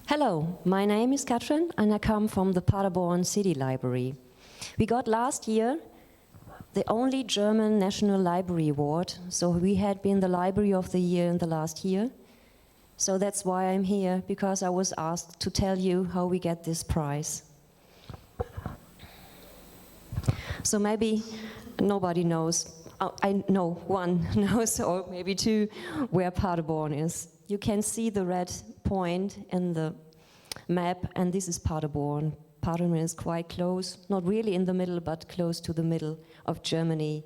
Hello, my name is Katrin and I come from the Paderborn City Library. We got last year the only German National Library Award, so we had been the Library of the Year in the last year. So that's why I'm here, because I was asked to tell you how we get this prize. So maybe nobody knows, I know one knows, or maybe two, where Paderborn is. You can see the red point in the map, and this is Paderborn. Paderborn is quite close, not really in the middle, but close to the middle of Germany.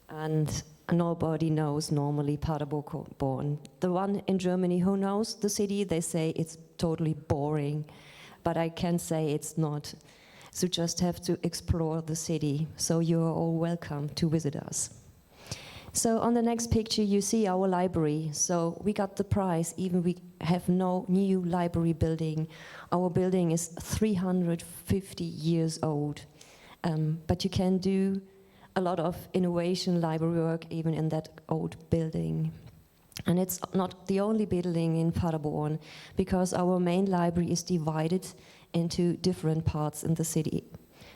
And nobody knows normally Paderborn. The one in Germany who knows the city, they say it's totally boring, but I can say it's not. So just have to explore the city. So you're all welcome to visit us. So on the next picture you see our library. So we got the prize, even we have no new library building. Our building is 350 years old. But you can do a lot of innovation library work even in that old building. And it's not the only building in Paderborn, because our main library is divided into different parts in the city.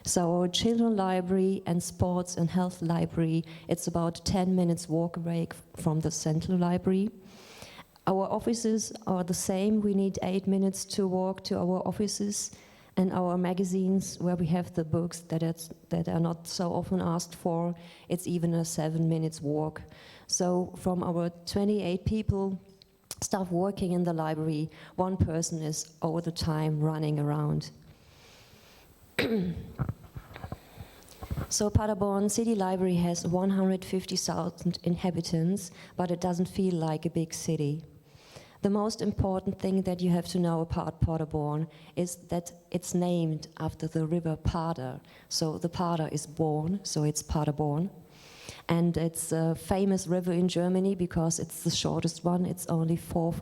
So our children library and sports and health library, it's about 10 minutes walk away from the central library. Our offices are the same. We need 8 minutes to walk to our offices, and our magazines, where we have the books that are not so often asked for, it's even a 7 minutes walk. So from our 28 people, staff working in the library, one person is all the time running around. So Paderborn City Library has 150,000 inhabitants, but it doesn't feel like a big city. The most important thing that you have to know about Paderborn is that it's named after the river Pader. So the Pader is born, so it's Paderborn. And it's a famous river in Germany because it's the shortest one. It's only 4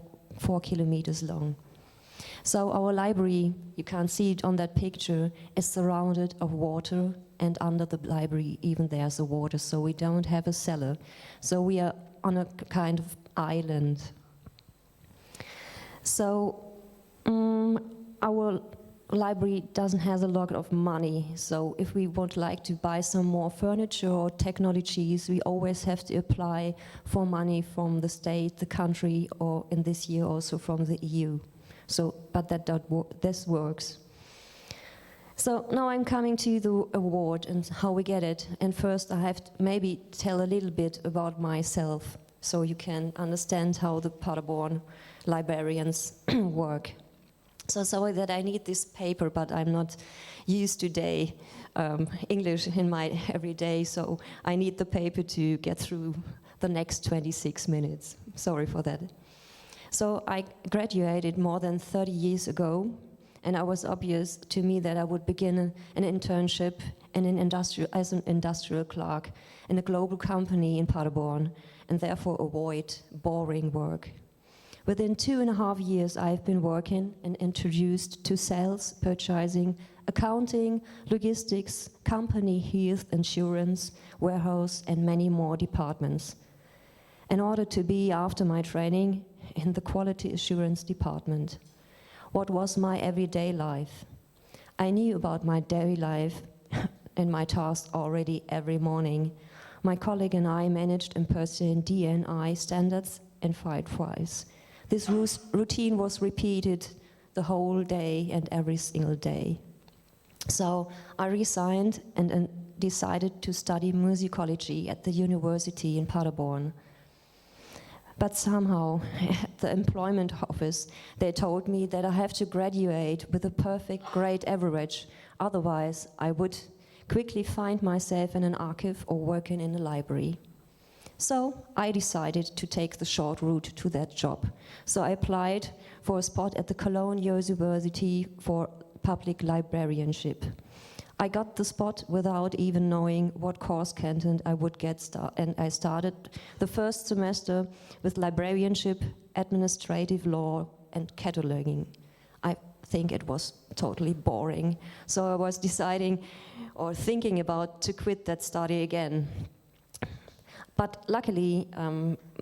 kilometers long. So our library, you can't see it on that picture, is surrounded of water, and under the library even there's a water, so we don't have a cellar. So we are on a kind of island. So our library doesn't have a lot of money, so if we would like to buy some more furniture or technologies, we always have to apply for money from the state, the country, or in this year also from the EU. So, but this works. So now I'm coming to the award and how we get it. And first I have to maybe tell a little bit about myself, so you can understand how the Paderborn librarians work. So sorry that I need this paper, but I'm not used today English in my everyday, so I need the paper to get through the next 26 minutes. Sorry for that. So I graduated more than 30 years ago, and it was obvious to me that I would begin an internship as an industrial clerk in a global company in Paderborn, and therefore avoid boring work. Within 2.5 years, I've been working and introduced to sales, purchasing, accounting, logistics, company health insurance, warehouse, and many more departments, in order to be, after my training, in the quality assurance department. What was my everyday life? I knew about my daily life and my tasks already every morning. My colleague and I managed and pursued D&I standards and fight fries. This routine was repeated the whole day and every single day. So I resigned and decided to study musicology at the university in Paderborn. But somehow, at the employment office, they told me that I have to graduate with a perfect grade average, otherwise I would quickly find myself in an archive or working in a library. So I decided to take the short route to that job. So I applied for a spot at the Cologne University for public librarianship. I got the spot without even knowing what course content I would get, and I started the first semester with librarianship, administrative law, and cataloging. I think it was totally boring, so I was deciding or thinking about to quit that study again. But luckily,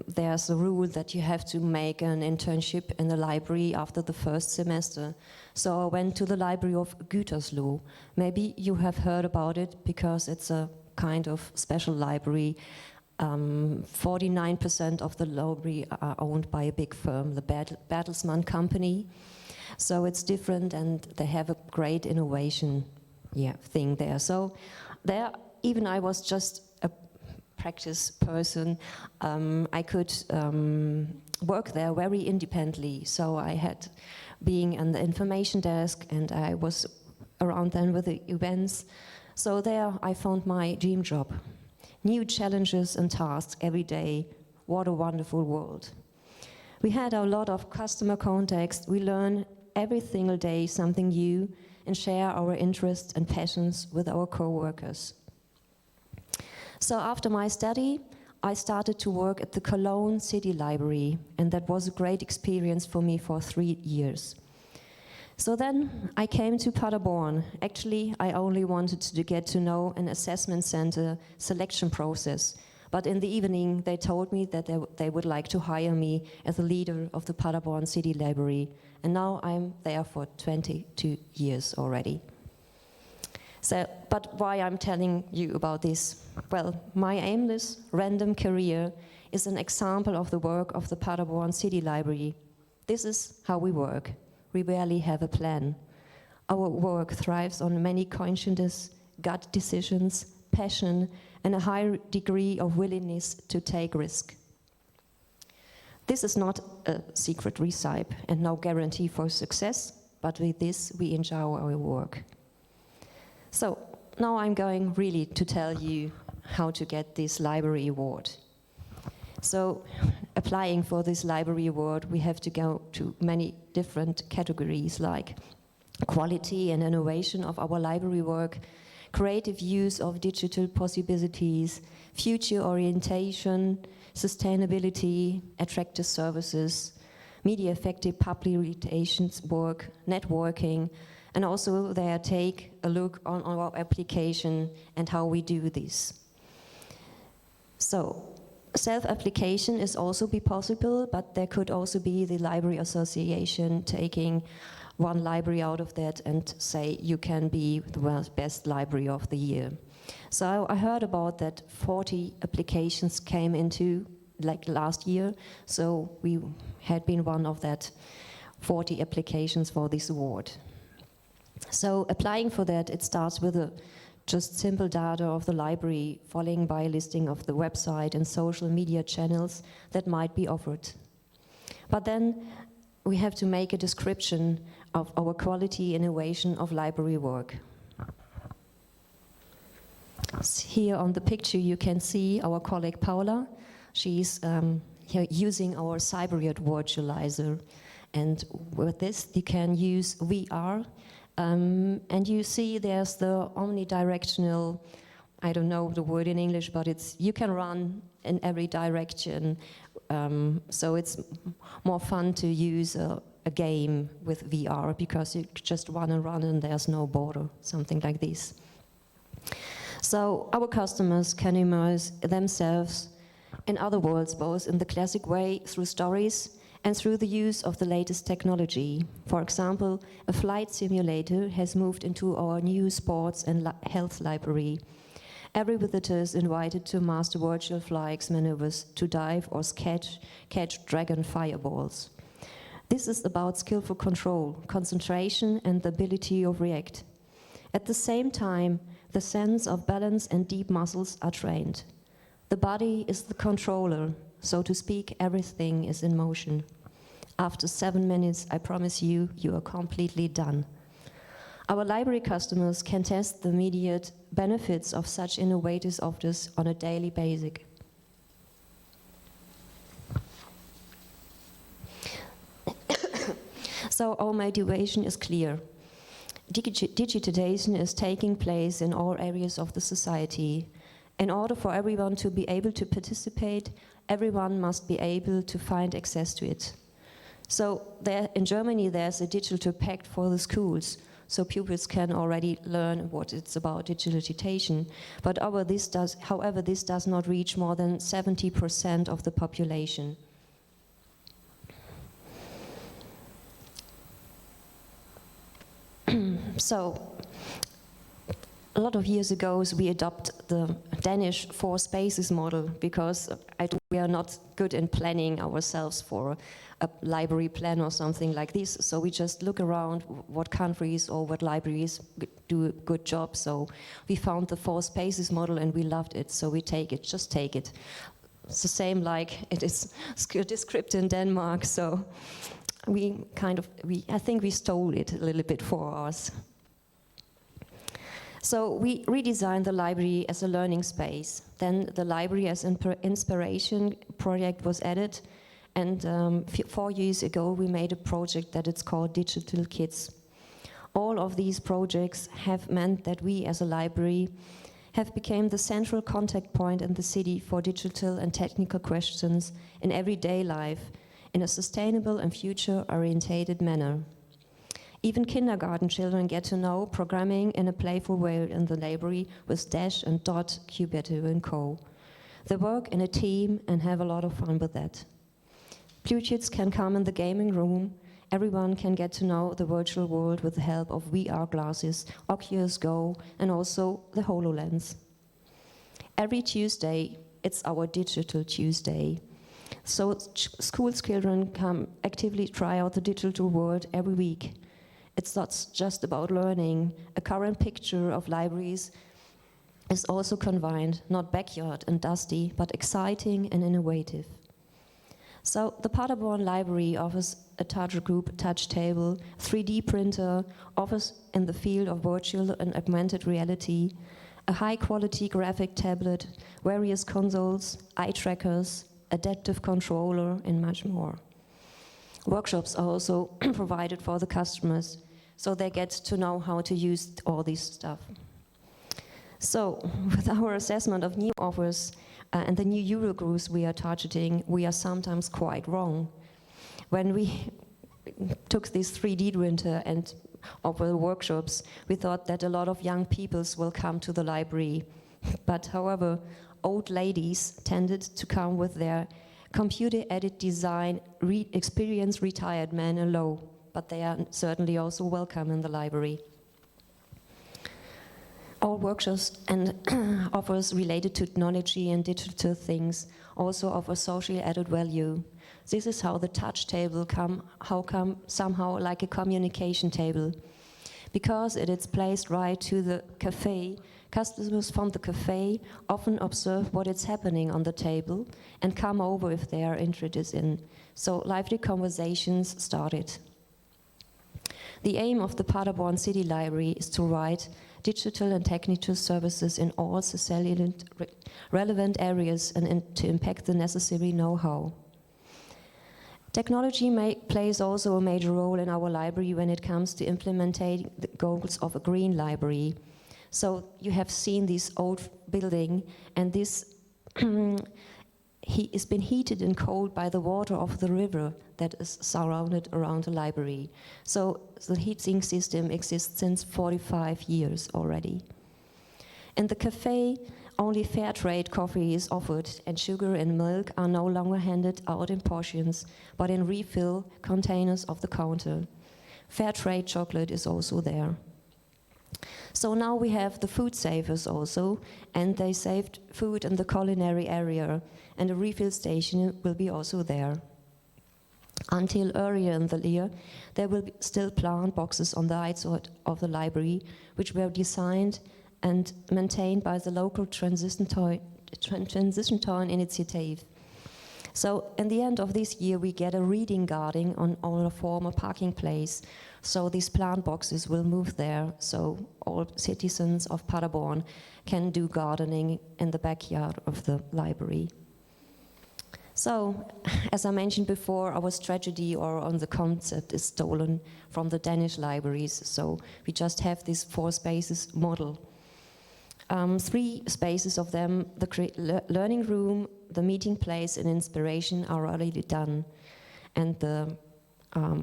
there's a rule that you have to make an internship in the library after the first semester. So I went to the library of Gütersloh. Maybe you have heard about it because it's a kind of special library. 49% of the library are owned by a big firm, the Bertelsmann company. So it's different, and they have a great innovation thing there. So there, even I was just a practice person. I could work there very independently. So I had being on the information desk, and I was around then with the events. So there I found my dream job. New challenges and tasks every day. What a wonderful world. We had a lot of customer contacts. We learn every single day something new and share our interests and passions with our co-workers. So after my study, I started to work at the Cologne City Library, and that was a great experience for me for 3 years. So then I came to Paderborn. Actually, I only wanted to get to know an assessment center selection process. But in the evening, they told me that they would like to hire me as the leader of the Paderborn City Library. And now I'm there for 22 years already. So, but why I'm telling you about this? Well, my aimless, random career is an example of the work of the Paderborn City Library. This is how we work. We rarely have a plan. Our work thrives on many conscientious, gut decisions, passion, and a high degree of willingness to take risk. This is not a secret recipe and no guarantee for success, but with this we enjoy our work. So now I'm going really to tell you how to get this library award. So applying for this library award, we have to go to many different categories like quality and innovation of our library work, creative use of digital possibilities, future orientation, sustainability, attractive services, media effective public relations work, networking, and also they take a look on our application and how we do this. So self-application is also be possible, but there could also be the library association taking one library out of that and say you can be the best library of the year. So I heard about that 40 applications came into like last year, so we had been one of that 40 applications for this award. So applying for that, it starts with a just simple data of the library, following by a listing of the website and social media channels that might be offered. But then we have to make a description of our quality innovation of library work. Here on the picture you can see our colleague Paula. She's here using our Cybernet virtualizer, and with this you can use VR. And you see there's the omnidirectional, I don't know the word in English, but it's you can run in every direction. So it's more fun to use a game with VR because you just run and there's no border, something like this. So our customers can immerse themselves in other worlds, both in the classic way through stories and through the use of the latest technology. For example, a flight simulator has moved into our new sports and health library. Every visitor is invited to master virtual flight maneuvers to dive or catch dragon fireballs. This is about skillful control, concentration, and the ability to react. At the same time, the sense of balance and deep muscles are trained. The body is the controller. So to speak, everything is in motion. After 7 minutes, I promise you, you are completely done. Our library customers can test the immediate benefits of such innovative offers on a daily basis. So our motivation is clear. Digitization is taking place in all areas of the society. In order for everyone to be able to participate, everyone must be able to find access to it. So there, in Germany, there's a digital pact for the schools so pupils can already learn what it's about digitalization. But however, this does not reach more than 70% of the population. So, a lot of years ago, we adopted the Danish 4 spaces model because we are not good in planning ourselves for a library plan or something like this. So we just look around what countries or what libraries do a good job. So we found the 4 spaces model and we loved it. So we just take it. It's the same like it is described in Denmark. So I think we stole it a little bit for us. So we redesigned the library as a learning space. Then the library as an inspiration project was added. And 4 years ago, we made a project that it's called Digital Kids. All of these projects have meant that we as a library have become the central contact point in the city for digital and technical questions in everyday life in a sustainable and future-orientated manner. Even kindergarten children get to know programming in a playful way in the library with Dash and Dot, Qbert and Co. They work in a team and have a lot of fun with that. Kids can come in the gaming room. Everyone can get to know the virtual world with the help of VR glasses, Oculus Go, and also the HoloLens. Every Tuesday, it's our Digital Tuesday. So school children come actively try out the digital world every week. It's not just about learning. A current picture of libraries is also confined, not backyard and dusty, but exciting and innovative. So the Paderborn Library offers a touch group, touch table, 3D printer, offers in the field of virtual and augmented reality, a high-quality graphic tablet, various consoles, eye trackers, adaptive controller, and much more. Workshops are also provided for the customers, so they get to know how to use all this stuff. So, with our assessment of new offers and the new Euro groups we are targeting, we are sometimes quite wrong. When we took this 3D printer and offer workshops, we thought that a lot of young people will come to the library. But however, old ladies tended to come with their computer-aided design, experienced retired men alone, but they are certainly also welcome in the library. All workshops and offers related to technology and digital things also offer social added value. This is how the touch table come somehow like a communication table. Because it is placed right to the cafe, customers from the cafe often observe what is happening on the table and come over if they are interested in. So lively conversations started. The aim of the Paderborn City Library is to provide digital and technical services in all socially relevant areas and to impact the necessary know-how. Technology plays also a major role in our library when it comes to implementing the goals of a green library. So you have seen this old building, and this it's been heated and cooled by the water of the river that is surrounded around the library. So the heating system exists since 45 years already. In the cafe, only fair trade coffee is offered, and sugar and milk are no longer handed out in portions, but in refill containers of the counter. Fair trade chocolate is also there. So now we have the food savers also, and they saved food in the culinary area, and a refill station will be also there. Until earlier in the year, there will be still plant boxes on the outside of the library, which were designed and maintained by the local transition town initiative. So in the end of this year, we get a reading garden on a former parking place. So these plant boxes will move there, so all citizens of Paderborn can do gardening in the backyard of the library. So, as I mentioned before, our strategy or on the concept is stolen from the Danish libraries. So we just have this 4 spaces model. 3 spaces of them, the learning room, the meeting place, and inspiration are already done. And the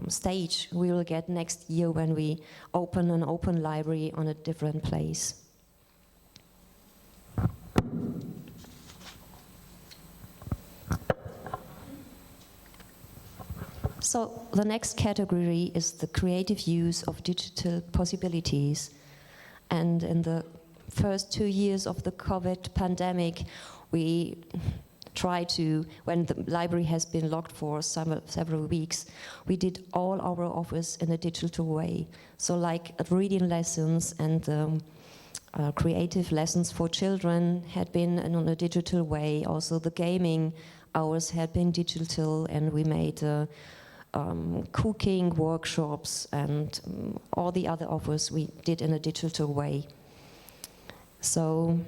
stage we will get next year when we open an open library on a different place. So the next category is the creative use of digital possibilities. And in the first 2 years of the COVID pandemic, we try to, when the library has been locked for several weeks, we did all our office in a digital way. So like reading lessons and creative lessons for children had been in a digital way. Also the gaming hours had been digital, and we made cooking workshops and all the other offers we did in a digital way. So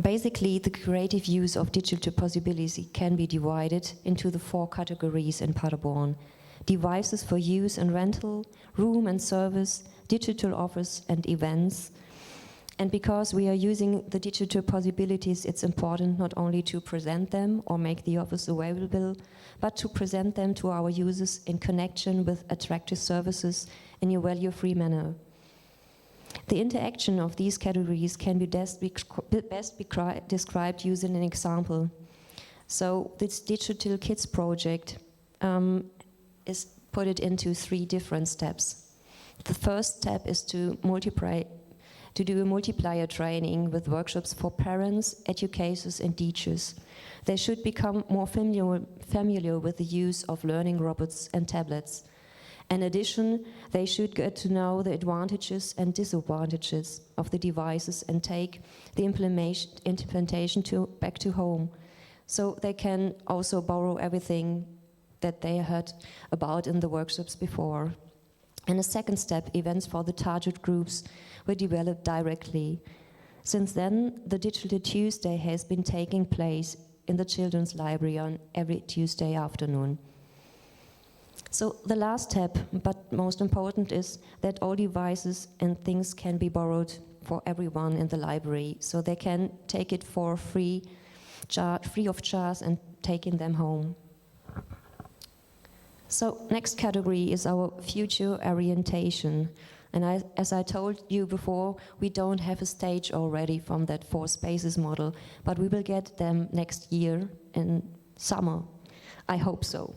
basically, the creative use of digital possibility can be divided into the 4 categories in Paderborn: devices for use and rental, room and service, digital offers and events. And because we are using the digital possibilities, it's important not only to present them or make the offers available, but to present them to our users in connection with attractive services in a value-free manner. The interaction of these categories can be best described using an example. So this Digital Kids project is put it into 3 different steps. The first step is to do a multiplier training with workshops for parents, educators and teachers. They should become more familiar with the use of learning robots and tablets. In addition, they should get to know the advantages and disadvantages of the devices and take the implementation back to home. So they can also borrow everything that they heard about in the workshops before. And a second step, events for the target groups were developed directly. Since then, the Digital Tuesday has been taking place in the Children's Library on every Tuesday afternoon. So the last step, but most important, is that all devices and things can be borrowed for everyone in the library, so they can take it for free of charge and taking them home. So next category is our future orientation. And as I told you before, we don't have a stage already from that 4 spaces model, but we will get them next year in summer. I hope so.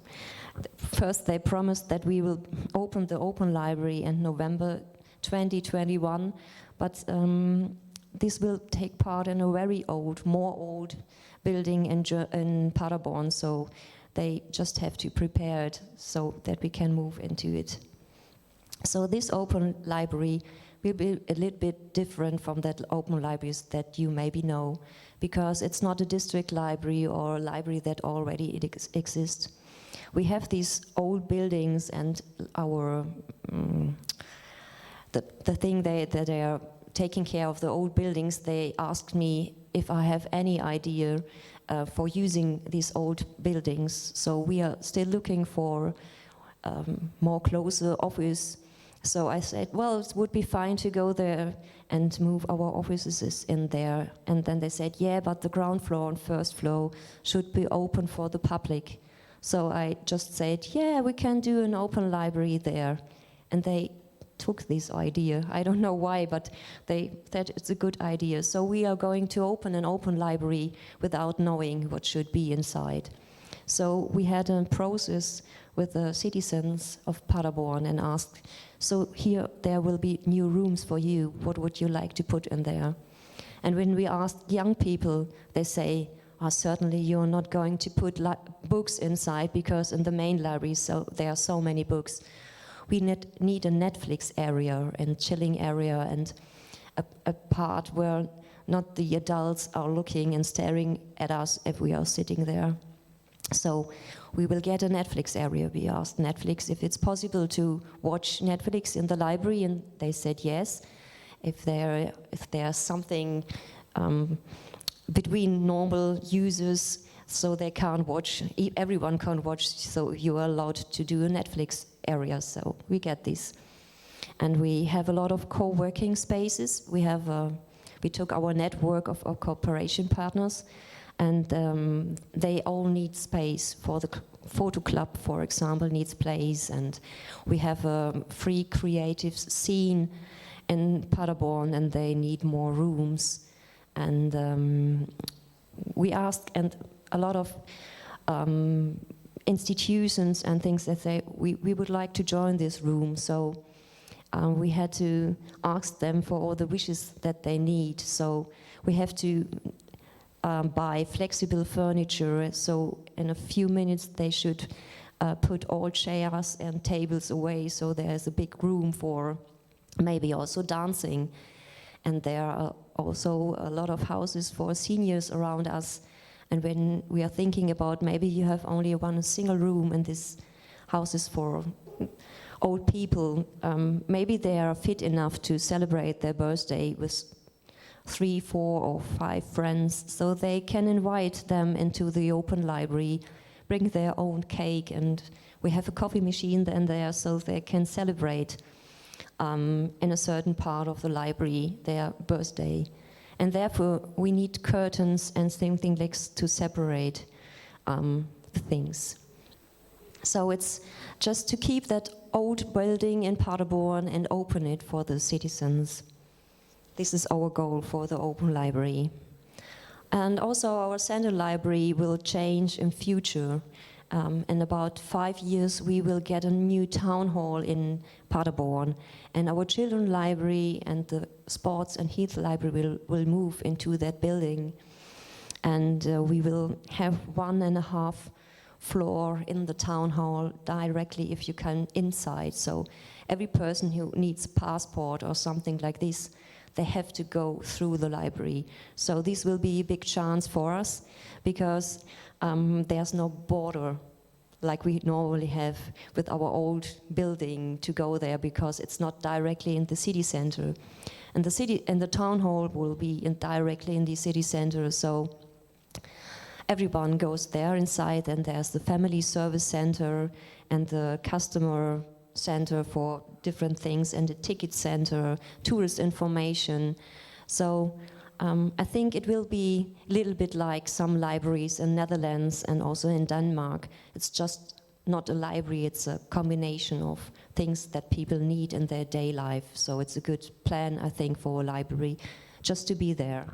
First, they promised that we will open the open library in November 2021, but this will take part in a very more old building in Paderborn, so they just have to prepare it so that we can move into it. So this open library will be a little bit different from that open libraries that you maybe know, because it's not a district library or a library that already exists. We have these old buildings, and our the thing that they are taking care of the old buildings. They asked me if I have any idea for using these old buildings. So we are still looking for more closer office. So I said, well, it would be fine to go there and move our offices in there. And then they said, yeah, but the ground floor and first floor should be open for the public. So I just said, yeah, we can do an open library there. And they took this idea. I don't know why, but they said it's a good idea. So we are going to open an open library without knowing what should be inside. So we had a process with the citizens of Paderborn and asked, so here there will be new rooms for you. What would you like to put in there? And when we asked young people, they say, certainly you're not going to put books inside, because in the main library there are so many books. We need a Netflix area and chilling area and a part where not the adults are looking and staring at us if we are sitting there. So we will get a Netflix area. We asked Netflix if it's possible to watch Netflix in the library, and they said yes. If there's something between normal users, so they can't watch, everyone can't watch, so you are allowed to do a Netflix area. So we get this. And we have a lot of co-working spaces. We took our network of cooperation partners, and they all need space. For the photo club, for example, needs place, and we have a free creative scene in Paderborn, and they need more rooms. And we asked, and a lot of institutions and things that we would like to join this room. So we had to ask them for all the wishes that they need. So we have to buy flexible furniture. So in a few minutes they should put all chairs and tables away. So there's a big room for maybe also dancing. And there are also a lot of houses for seniors around us. And when we are thinking about maybe you have only one single room and this house is for old people, maybe they are fit enough to celebrate their birthday with 3, 4 or 5 friends, so they can invite them into the open library, bring their own cake, and we have a coffee machine then there so they can celebrate in a certain part of the library their birthday. And therefore we need curtains and something like to separate the things. So it's just to keep that old building in Paderborn and open it for the citizens. This is our goal for the open library. And also our center library will change in future. In about 5 years we will get a new town hall in Paderborn, and our children library and the sports and health library will move into that building. And we will have 1.5 floor in the town hall directly if you can inside. So every person who needs a passport or something like this, they have to go through the library. So this will be a big chance for us because there's no border like we normally have with our old building to go there, because it's not directly in the city center. And the city and the town hall will be directly in the city center, so everyone goes there inside, and there's the family service center and the customer center for different things, and the ticket center, tourist information. So I think it will be a little bit like some libraries in Netherlands and also in Denmark. It's just not a library, it's a combination of things that people need in their day life. So it's a good plan, I think, for a library, just to be there.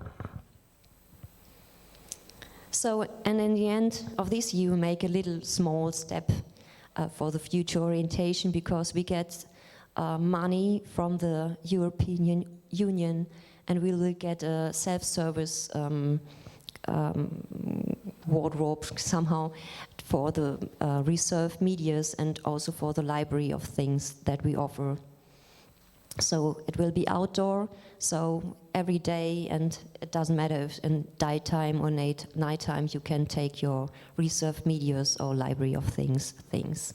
So, and in the end of this year, we make a little small step for the future orientation, because we get money from the European Union, and we will get a self-service wardrobe somehow for the reserved medias and also for the library of things that we offer. So it will be outdoor, so every day, and it doesn't matter if in daytime or nighttime, you can take your reserved medias or library of things.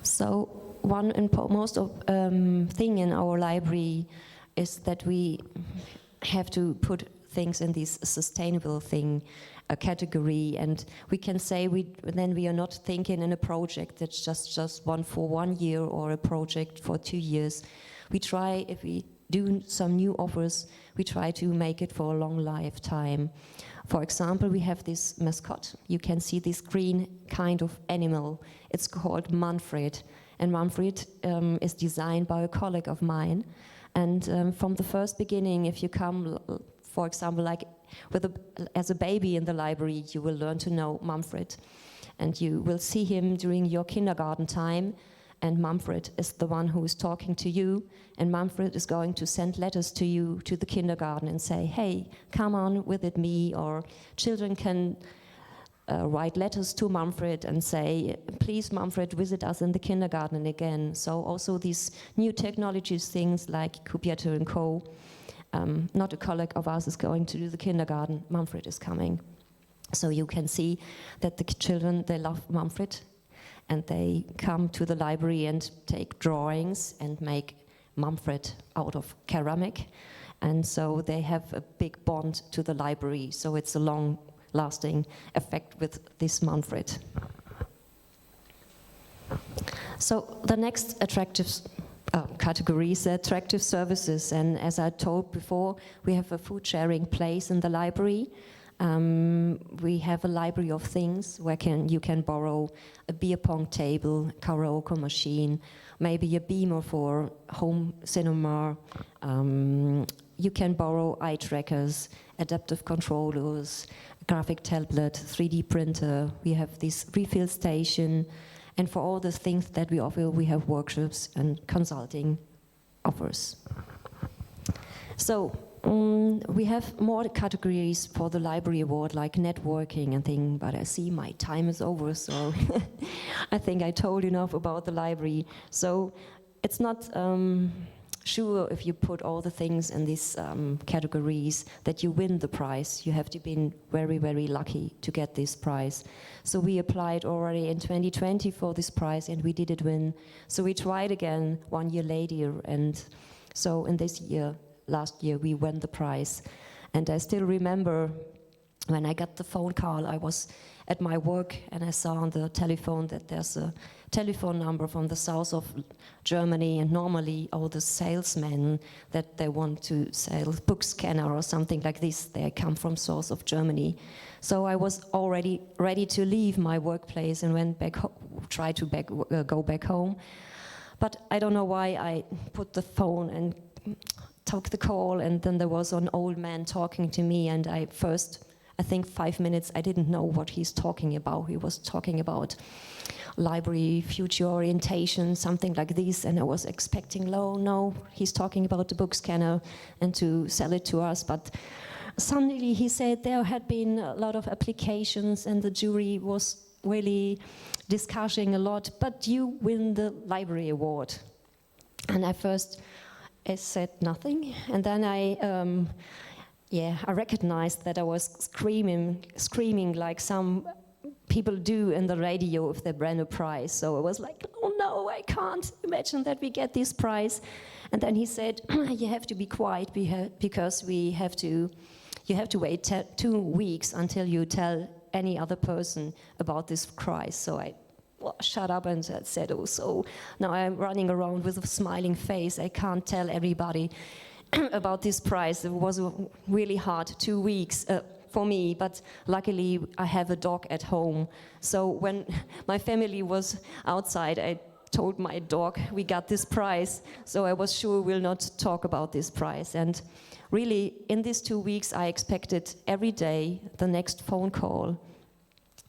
So one most thing in our library is that we have to put things in this sustainable thing category, and we can say we are not thinking in a project that's just one for 1 year or a project for 2 years. We try, if we do some new offers, we try to make it for a long lifetime. For example, we have this mascot. You can see this green kind of animal. It's called Manfred. And Manfred is designed by a colleague of mine. And from the first beginning, if you come, for example, like as a baby in the library, you will learn to know Manfred. And you will see him during your kindergarten time. And Manfred is the one who is talking to you, and Manfred is going to send letters to you to the kindergarten and say, hey, come on, visit me, or children can write letters to Manfred and say, please Manfred, visit us in the kindergarten again. So also these new technologies, things like Computer and Co. Not a colleague of ours is going to do the kindergarten, Manfred is coming. So you can see that the children, they love Manfred, and they come to the library and take drawings and make Manfred out of ceramic. And so they have a big bond to the library. So it's a long-lasting effect with this Manfred. So the next attractive categories, attractive services. And as I told before, we have a food sharing place in the library. We have a library of things where you can borrow a beer pong table, karaoke machine, maybe a beamer for home cinema. You can borrow eye trackers, adaptive controllers, graphic tablet, 3D printer. We have this refill station. And for all the things that we offer, we have workshops and consulting offers. So we have more categories for the library award, like networking and things, but I see my time is over, so I think I told enough about the library. So it's not sure if you put all the things in these categories that you win the prize. You have to be very, very lucky to get this prize. So we applied already in 2020 for this prize and we didn't win. So we tried again 1 year later, and so in this year, last year, we won the prize. And I still remember when I got the phone call, I was at my work and I saw on the telephone that there's a telephone number from the south of Germany, and normally all the salesmen that they want to sell book scanner or something like this, they come from south of Germany. So I was already ready to leave my workplace and went back tried to go back home. But I don't know why I put the phone and took the call, and then there was an old man talking to me, and I think 5 minutes, I didn't know what he's talking about. He was talking about library, future orientation, something like this, and I was expecting, no, he's talking about the book scanner and to sell it to us, but suddenly he said there had been a lot of applications and the jury was really discussing a lot, but you win the library award. And I said nothing, and then I recognized that I was screaming like some people do in the radio if they brand a prize. So I was like, oh no, I can't imagine that we get this prize. And then he said, you have to be quiet because you have to wait 2 weeks until you tell any other person about this prize. So I shut up and said, oh, so now I'm running around with a smiling face. I can't tell everybody about this prize. It was really hard 2 weeks for me, but luckily I have a dog at home. So when my family was outside, I told my dog we got this prize, so I was sure we'll not talk about this prize. And really, in these 2 weeks, I expected every day the next phone call,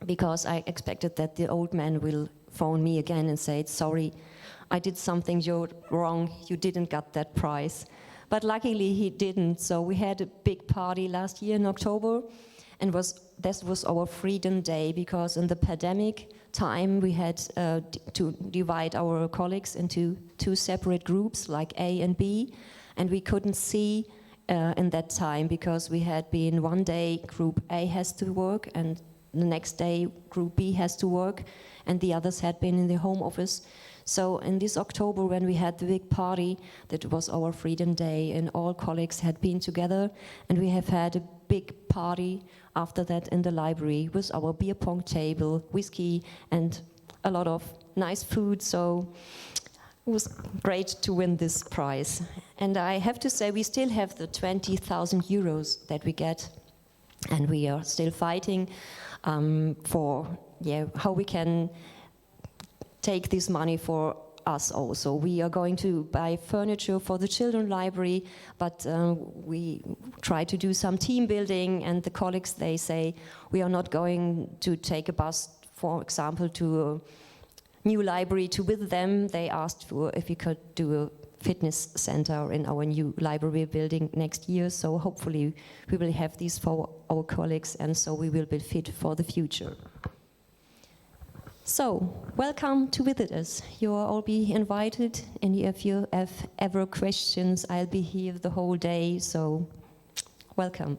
because I expected that the old man will phone me again and say, sorry, I did something wrong, you didn't get that prize. But luckily he didn't, so we had a big party last year in October, and this was our Freedom Day, because in the pandemic time we had to divide our colleagues into 2 separate groups, like A and B, and we couldn't see in that time, because we had been one day group A has to work, and the next day group B has to work, and the others had been in the home office. So in this October, when we had the big party, that was our Freedom Day, and all colleagues had been together, and we have had a big party after that in the library with our beer pong table, whiskey, and a lot of nice food. So it was great to win this prize. And I have to say, we still have the 20,000 euros that we get, and we are still fighting for how we can take this money for us also. We are going to buy furniture for the children's library, but we try to do some team building, and the colleagues, they say we are not going to take a bus, for example, to a new library to visit them. They asked for if we could do a fitness center in our new library building next year, so hopefully we will have these for our colleagues, and so we will be fit for the future. So, welcome to visit us. You will all be invited, and if you have ever questions, I'll be here the whole day, so welcome.